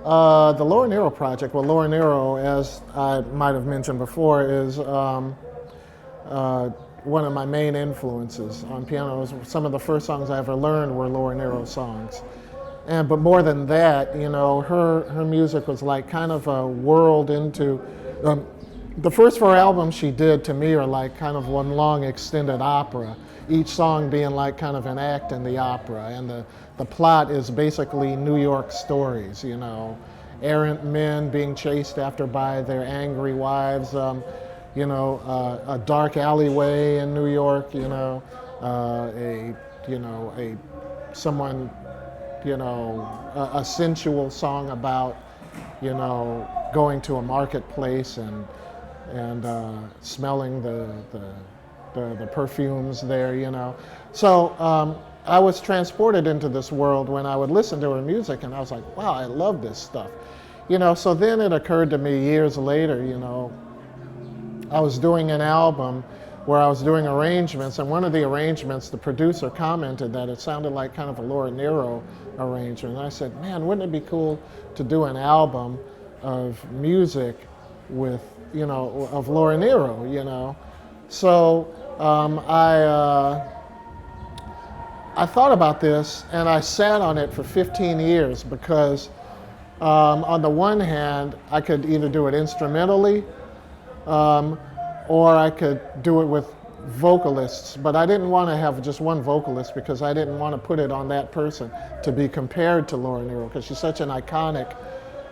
The Laura Nyro project, well, Laura Nyro, as I might have mentioned before, is one of my main influences on piano. Some of the first songs I ever learned were Laura Nyro songs. But more than that, you know, her music was like kind of a world into, the first 4 albums she did to me are like kind of one long extended opera, each song being like kind of an act in the opera. And the plot is basically New York stories, you know, errant men being chased after by their angry wives, you know, a dark alleyway in New York, you know, someone, you know, a sensual song about, you know, going to a marketplace and smelling the perfumes there, you know. So I was transported into this world when I would listen to her music, and I was like, wow, I love this stuff. You know, so then it occurred to me years later, you know, I was doing an album where I was doing arrangements, and one of the arrangements, the producer commented that it sounded like kind of a Laura Nyro arrangement. And I said, man, wouldn't it be cool to do an album of music with, you know, of Laura Nyro, you know? So I thought about this, and I sat on it for 15 years because on the one hand, I could either do it instrumentally, or I could do it with vocalists, but I didn't want to have just one vocalist because I didn't want to put it on that person to be compared to Laura Nyro, because she's such an iconic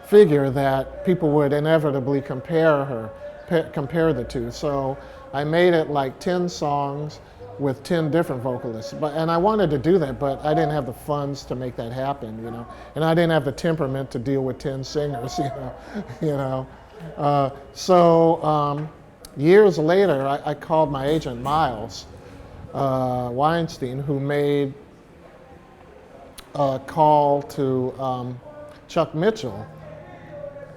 figure that people would inevitably compare the two. So I made it like 10 songs with 10 different vocalists, and I wanted to do that, but I didn't have the funds to make that happen, you know, and I didn't have the temperament to deal with 10 singers, you know. Years later, I called my agent, Miles Weinstein, who made a call to Chuck Mitchell.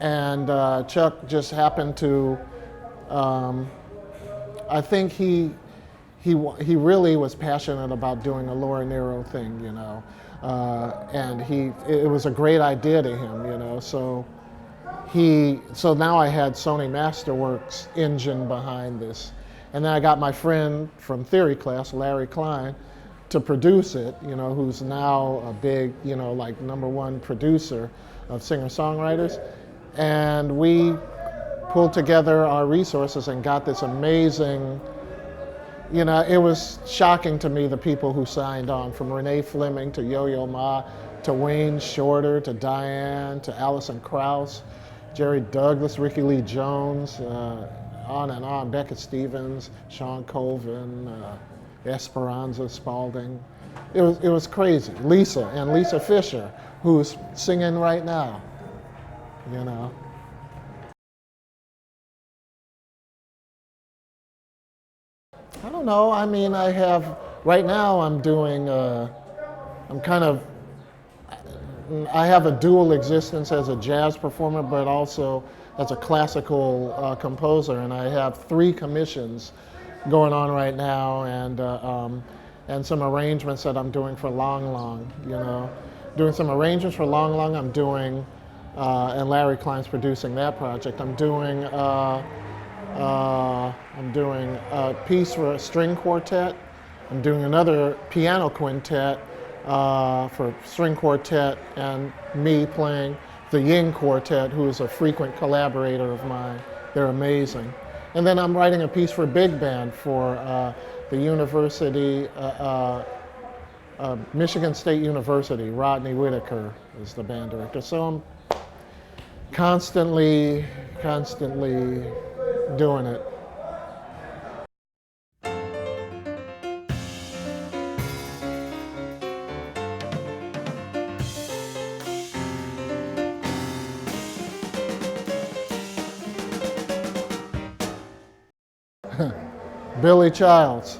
And Chuck just happened to, I think he really was passionate about doing a Laura Nyro thing, you know. And it was a great idea to him, you know. So now I had Sony Masterworks engine behind this. And then I got my friend from theory class, Larry Klein, to produce it, you know, who's now a big, you know, like #1 producer of singer-songwriters. And we pulled together our resources and got this amazing, you know, it was shocking to me, the people who signed on, from Renee Fleming to Yo-Yo Ma, to Wayne Shorter, to Dianne, to Alison Krauss, Jerry Douglas, Ricky Lee Jones, on and on, Becca Stevens, Shawn Colvin, Esperanza Spalding. It was crazy. Lisa Fischer, who's singing right now, you know. I don't know, I mean, right now I'm doing, I have a dual existence as a jazz performer, but also as a classical composer, and I have 3 commissions going on right now, and some arrangements that I'm doing for Long Long, you know. Doing some arrangements for Long Long, I'm doing, and Larry Klein's producing that project. I'm doing a piece for a string quartet. I'm doing another piano quintet for string quartet, and me playing the Ying Quartet, who is a frequent collaborator of mine. They're amazing. And then I'm writing a piece for big band for the university, Michigan State University. Rodney Whitaker is the band director. So I'm constantly doing it. Billy Childs.